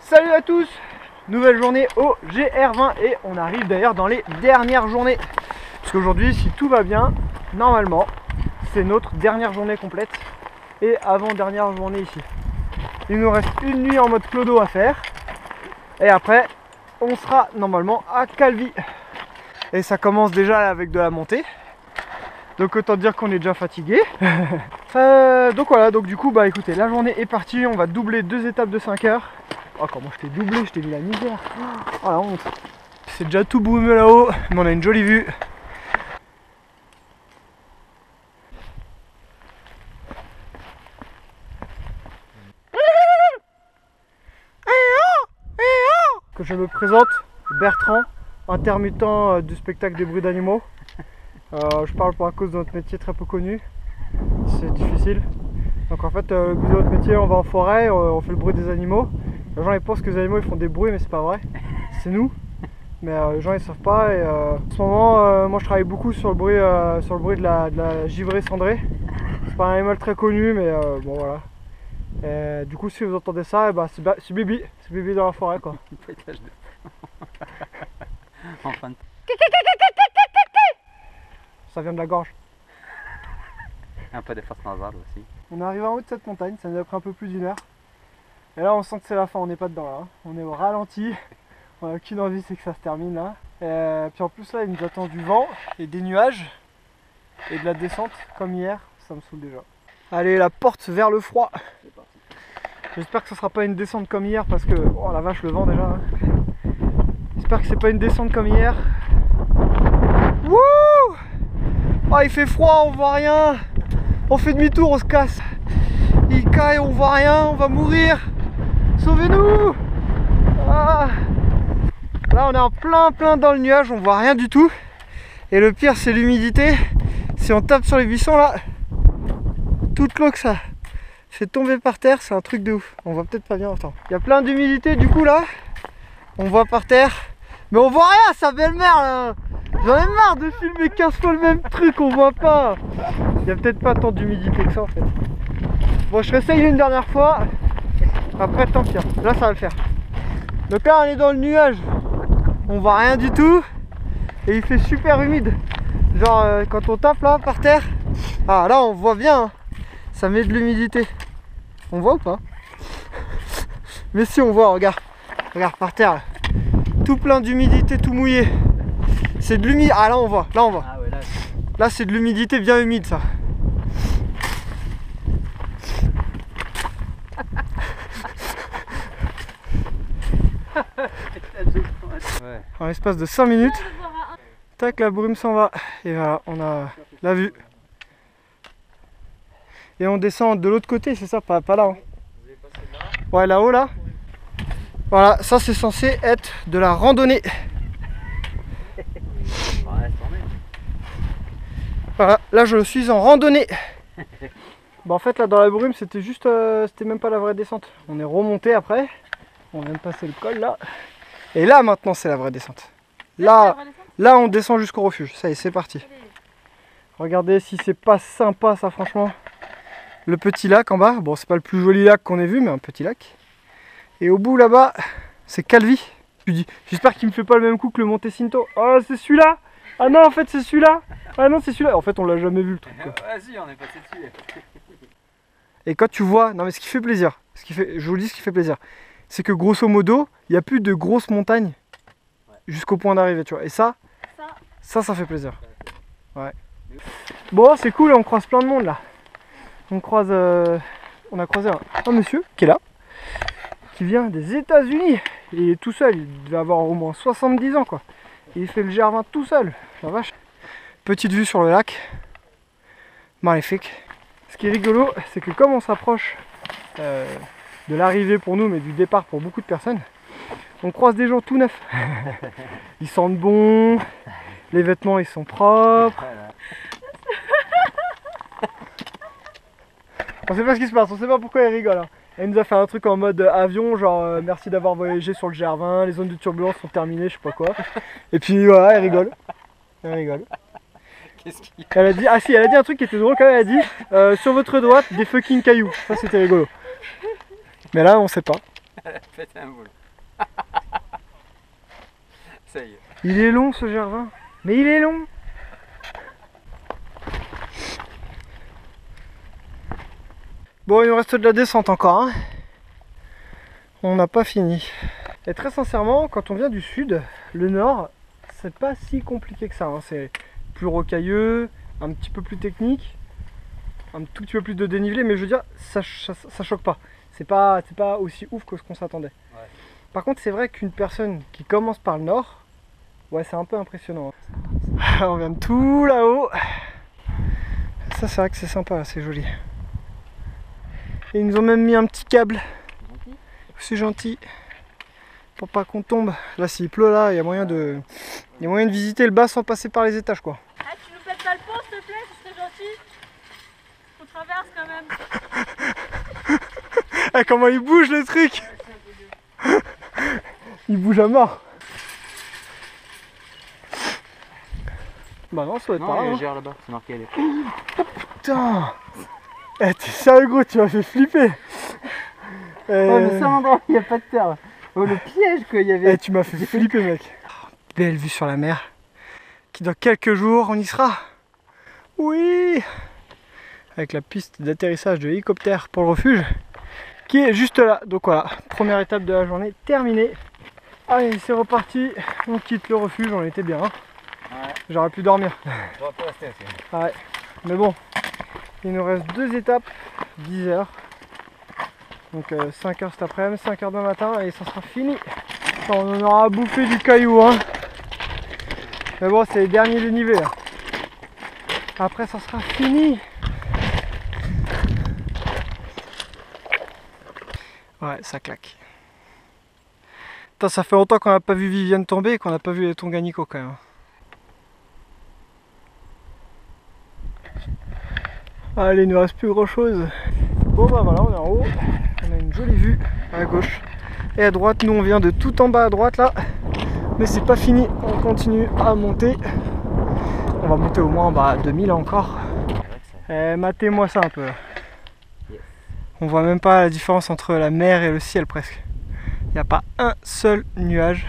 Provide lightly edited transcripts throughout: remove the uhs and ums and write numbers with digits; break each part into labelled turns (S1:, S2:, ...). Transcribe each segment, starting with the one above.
S1: Salut à tous, nouvelle journée au GR20 et on arrive d'ailleurs dans les dernières journées. Parce qu'aujourd'hui, si tout va bien, normalement, c'est notre dernière journée complète et avant-dernière journée ici. Il nous reste une nuit en mode clodo à faire et après, on sera normalement à Calvi. Et ça commence déjà avec de la montée. Donc autant dire qu'on est déjà fatigué. Donc voilà, donc du coup bah écoutez, la journée est partie, on va doubler 2 étapes de 5 heures. Oh comment je t'ai doublé, je t'ai mis la misère. Oh la honte. C'est déjà tout brumeux là-haut, mais on a une jolie vue. Que je me présente, Bertrand, intermittent du spectacle des bruits d'animaux. Je parle pour à cause de notre métier très peu connu, c'est difficile. Donc en fait, le but de notre métier, on va en forêt, on fait le bruit des animaux. Les gens ils pensent que les animaux ils font des bruits, mais c'est pas vrai, c'est nous. Mais les gens ils savent pas. Et en ce moment, moi je travaille beaucoup sur le bruit de la givrée cendrée. C'est pas un animal très connu, mais bon voilà. Et, du coup, si vous entendez ça, bah, c'est Bibi dans la forêt quoi.
S2: Enfin.
S1: Ça vient de la gorge.
S2: Un peu des fosses nasales aussi.
S1: On est arrivé en haut de cette montagne, ça nous a pris un peu plus d'1 heure. Et là on sent que c'est la fin, on n'est pas dedans là. Hein. On est au ralenti, on n'a aucune envie, c'est que ça se termine là. Et puis en plus là il nous attend du vent et des nuages et de la descente comme hier, ça me saoule déjà. Allez, la porte vers le froid. J'espère que ce sera pas une descente comme hier parce que, oh la vache, le vent déjà. Hein. J'espère que c'est pas une descente comme hier. Wouh! Oh il fait froid, on voit rien. On fait demi-tour, on se casse. Il caille, on voit rien, on va mourir. Sauvez-nous! Ah. Là on est en plein dans le nuage, on voit rien du tout. Et le pire c'est l'humidité. Si on tape sur les buissons là, toute l'eau que ça fait tomber par terre, c'est un truc de ouf. On voit peut-être pas bien autant. Il y a plein d'humidité du coup là. On voit par terre. Mais on voit rien, sa belle-mère là. J'en ai marre de filmer 15 fois le même truc, on voit pas. Il y a peut-être pas tant d'humidité que ça en fait. Bon, je réessaye une dernière fois. Après, tant pis. Là, ça va le faire. Donc là, on est dans le nuage. On voit rien du tout. Et il fait super humide. Genre, quand on tape là par terre. Ah, là, on voit bien. Hein. Ça met de l'humidité. On voit ou pas? Mais si, on voit, regarde. Regarde par terre là. Tout plein d'humidité, tout mouillé. C'est de l'humidité. Ah, là, on voit. Là, on voit.
S2: Ah ouais,
S1: Là, c'est de l'humidité bien humide, ça.
S2: ouais.
S1: En l'espace de 5 minutes, tac, la brume s'en va. Et voilà, on a la vue. Et on descend de l'autre côté, c'est ça, pas là. Hein. Ouais, là-haut, là. Voilà, ça c'est censé être de la randonnée. Voilà, là je suis en randonnée. Bah en fait là dans la brume c'était juste, c'était même pas la vraie descente. On est remonté après, on vient de passer le col là. Et là maintenant c'est la vraie descente. Là on descend jusqu'au refuge, ça y est c'est parti. Regardez si c'est pas sympa ça franchement. Le petit lac en bas, bon c'est pas le plus joli lac qu'on ait vu mais un petit lac. Et au bout là-bas c'est Calvi. J'espère qu'il me fait pas le même coup que le Monte Cinto. Oh c'est celui-là. Ah non en fait c'est celui-là. Ah non c'est celui-là. En fait on l'a jamais vu le truc.
S2: Vas-y, on est passé dessus.
S1: Et quand tu vois, non mais ce qui fait plaisir, je vous le dis ce qui fait plaisir, c'est que grosso modo, il n'y a plus de grosses montagnes jusqu'au point d'arrivée, tu vois. Et ça fait plaisir. Ouais. Bon c'est cool, on croise plein de monde là. On a croisé un monsieur qui est là, qui vient des États-Unis. Il est tout seul, il devait avoir au moins 70 ans quoi. Il fait le GR20 tout seul, la vache. Petite vue sur le lac, magnifique. Ce qui est rigolo, c'est que comme on s'approche de l'arrivée pour nous, mais du départ pour beaucoup de personnes, on croise des gens tout neufs. Ils sentent bon, les vêtements ils sont propres. On sait pas ce qui se passe, on sait pas pourquoi il rigole. Hein. Elle nous a fait un truc en mode avion, genre merci d'avoir voyagé sur le GR20, les zones de turbulence sont terminées, je sais pas quoi. Et puis voilà, elle rigole. Elle rigole. Elle a dit, ah si, elle a dit un truc qui était drôle quand même, elle a dit sur votre droite des fucking cailloux. Ça c'était rigolo. Mais là on sait pas.
S2: Elle a pété un boule. Ça y est.
S1: Il est long ce Gervin. Mais il est long. Bon, il nous reste de la descente encore. Hein. On n'a pas fini. Et très sincèrement, quand on vient du sud, le nord, c'est pas si compliqué que ça. Hein. C'est plus rocailleux, un petit peu plus technique, un tout petit peu plus de dénivelé, mais je veux dire, ça choque pas. C'est pas aussi ouf que ce qu'on s'attendait.
S2: Ouais.
S1: Par contre, c'est vrai qu'une personne qui commence par le nord, ouais, c'est un peu impressionnant. On vient de tout là-haut. Ça, c'est vrai que c'est sympa, c'est joli. Et ils nous ont même mis un petit câble. C'est gentil. Pour pas qu'on tombe. Là, s'il pleut, là, il y a moyen de visiter le bas sans passer par les étages, quoi.
S3: Ah, tu nous pètes pas le pont, s'il te plaît, ce serait gentil. On traverse quand même.
S1: Ah, comment il bouge le truc. Il bouge à mort. Bah non, ça va être
S2: Non,
S1: pas
S2: il y a
S1: grave.
S2: un gère là-bas, c'est marqué. Elle est...
S1: Putain. Eh, t'es sérieux, gros, tu m'as fait flipper.
S2: Oh, le seul endroit où il n'y a pas de terre. Oh, le piège qu'il y avait.
S1: Eh, tu m'as fait flipper, mec. Belle vue sur la mer. Qui dans quelques jours, on y sera. Oui. Avec la piste d'atterrissage de l'hélicoptère pour le refuge. Qui est juste là. Donc voilà, première étape de la journée terminée. Allez, c'est reparti. On quitte le refuge, on était bien. Hein.
S2: Ouais.
S1: J'aurais pu dormir.
S2: J'aurais pu rester aussi.
S1: Ouais. Mais bon, il nous reste 2 étapes, 10 heures. Donc 5 heures cet après-midi, 5 heures demain matin et ça sera fini. Enfin, on en aura bouffé du caillou. Hein. Mais bon, c'est les derniers dénivelés. Là. Après, ça sera fini. Ouais, ça claque. Putain, ça fait longtemps qu'on n'a pas vu Viviane tomber et qu'on n'a pas vu les Tonganico quand même. Allez, il ne reste plus grand chose. Bon bah voilà, on est en haut. On a une jolie vue à gauche et à droite. Nous on vient de tout en bas à droite là. Mais c'est pas fini, on continue à monter. On va monter au moins à 2000 encore. Matez-moi ça un peu. On voit même pas la différence entre la mer et le ciel presque. Il n'y a pas un seul nuage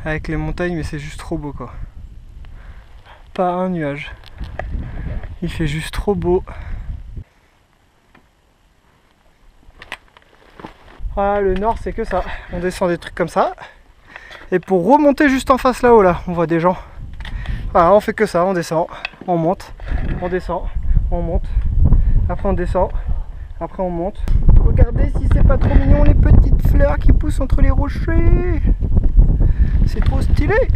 S1: avec les montagnes, mais c'est juste trop beau quoi. Pas un nuage. Il fait juste trop beau. Voilà, le nord c'est que ça. On descend des trucs comme ça. Et pour remonter juste en face là-haut là, on voit des gens. Voilà, on fait que ça, on descend, on monte, on descend, on monte. Après on descend, après on monte. Regardez si c'est pas trop mignon les petites fleurs qui poussent entre les rochers. C'est trop stylé.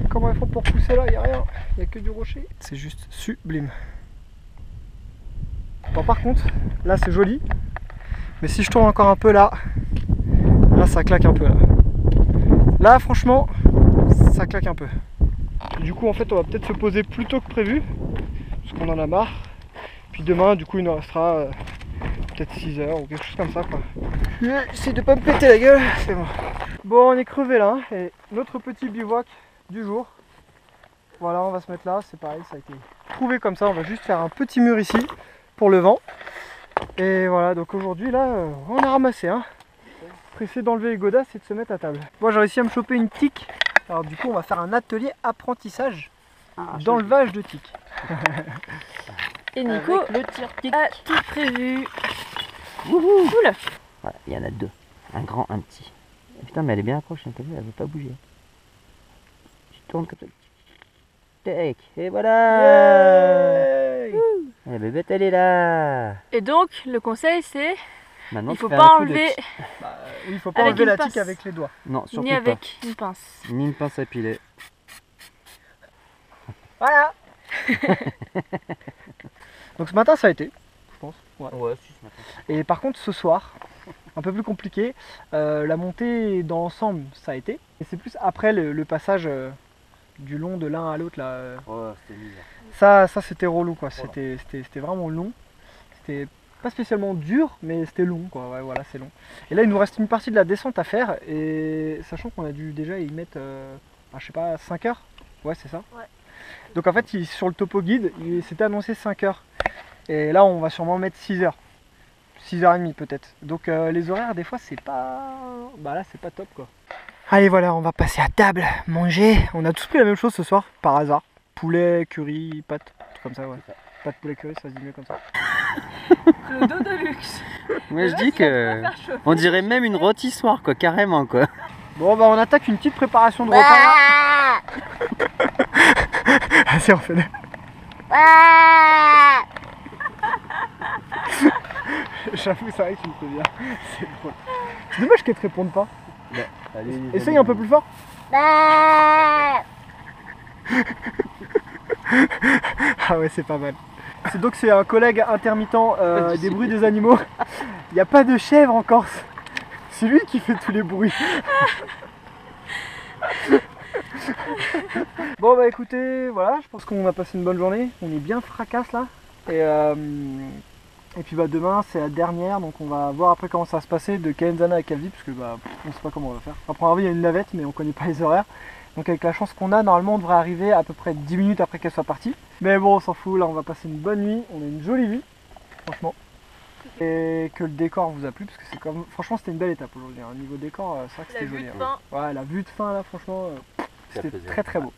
S1: Comment ils font pour pousser là? Il n'y a rien, il n'y a que du rocher. C'est juste sublime. Bon par contre, là c'est joli. Mais si je tourne encore un peu là, ça claque un peu là. Là franchement, ça claque un peu. Du coup en fait on va peut-être se poser plus tôt que prévu. Parce qu'on en a marre. Puis demain du coup il nous restera peut-être 6 heures ou quelque chose comme ça quoi. J'essaie de pas me péter la gueule, c'est bon. Bon on est crevé là, hein, et notre petit bivouac du jour. Voilà, on va se mettre là, c'est pareil, ça a été trouvé comme ça, on va juste faire un petit mur ici pour le vent. Et voilà, donc aujourd'hui là, on a ramassé, hein. Pressé d'enlever les godasses et de se mettre à table. Moi j'ai réussi à me choper une tique. Alors du coup on va faire un atelier apprentissage d'enlevage de tiques.
S3: Et Nico
S4: Avec le tire-tique.
S3: a tout prévu.
S4: Wouhou.
S3: Oula.
S4: Voilà, il y en a 2. Un grand, un petit. Et putain, mais elle est bien accrochée, t'as vu, elle veut pas bouger. Tu tournes comme ça. Tac, et voilà.
S1: Yay.
S4: La bébête, elle est là.
S3: Et donc le conseil c'est
S4: Maintenant,
S3: il
S4: tu
S3: faut
S4: fais
S3: pas
S4: un coup de
S3: enlever
S4: tic.
S1: Oui, il faut pas
S3: Avec
S1: enlever
S3: une
S1: la
S3: pince.
S1: tique avec les doigts.
S4: Non, surtout
S3: ni
S4: pas.
S3: avec une pince.
S4: Ni une pince à piler.
S1: Voilà. Donc ce matin ça a été, je pense. Ouais.
S4: Ouais, si, ce matin.
S1: Et par contre ce soir, un peu plus compliqué, la montée dans l'ensemble ça a été. Et c'est plus après le passage du long de l'un à l'autre là.
S4: Ouais, c'était nul.
S1: Ça c'était relou quoi, c'était vraiment long. C'était pas spécialement dur, mais c'était long quoi, ouais voilà c'est long. Et là il nous reste une partie de la descente à faire, et sachant qu'on a dû déjà y mettre, je sais pas, 5 heures. Ouais c'est ça.
S3: Ouais.
S1: Donc en fait sur le topo guide, il s'était annoncé 5 heures. Et là on va sûrement mettre 6 heures. 6h30 peut-être. Donc les horaires des fois c'est pas... Bah là c'est pas top quoi. Allez voilà, on va passer à table, manger. On a tous pris la même chose ce soir, par hasard. Poulet, curry, pâtes, tout comme ça ouais. Pâtes, poulet, curry, ça se dit mieux comme ça.
S3: Le dos de luxe.
S4: Moi je dis que on dirait même une rôtissoire quoi, carrément quoi.
S1: Bon bah on attaque une petite préparation de repas. Vas-y on fait des... J'avoue c'est vrai que tu me fais bien. C'est drôle. C'est dommage qu'elle te réponde pas.
S4: Ouais, allez,
S1: Essaye un peu plus fort. Ah ouais c'est pas mal. Donc c'est un collègue intermittent des bruits des animaux. Il n'y a pas de chèvre en Corse. C'est lui qui fait tous les bruits. Bon bah écoutez, voilà, je pense qu'on a passé une bonne journée. On est bien fracasse là. Et puis bah demain c'est la dernière, donc on va voir après comment ça va se passer de Kenzana à Calvi, parce que bah on sait pas comment on va faire. Après il y a une navette mais on connaît pas les horaires. Donc avec la chance qu'on a, normalement on devrait arriver à peu près 10 minutes après qu'elle soit partie. Mais bon on s'en fout, là on va passer une bonne nuit, on a une jolie vue, franchement. Et que le décor vous a plu, parce que c'est comme... Franchement c'était une belle étape aujourd'hui, hein. Niveau décor, c'est vrai que c'était joli. Hein. Ouais, la vue de fin là franchement, c'était très très beau.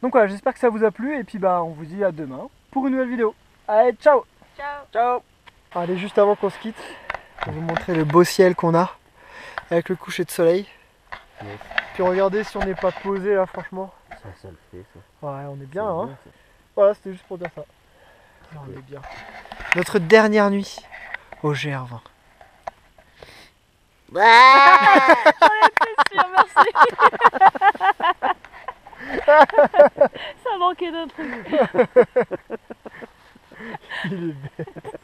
S1: Donc voilà, j'espère que ça vous a plu, et puis bah on vous dit à demain pour une nouvelle vidéo. Allez, ciao.
S3: Ciao.
S1: Ciao. Allez, juste avant qu'on se quitte, je vais vous montrer le beau ciel qu'on a, avec le coucher de soleil.
S4: Yes.
S1: Puis regardez si on n'est pas posé là, franchement.
S4: Ça le fait ça.
S1: Ouais, on est bien,
S4: C'est
S1: hein.
S4: bien, ça.
S1: Voilà, c'était juste pour dire ça. Non, on est bien. Notre dernière nuit au GR20.
S3: J'en étais sûre, merci. Ça manquait d'un truc.
S1: Il est bête.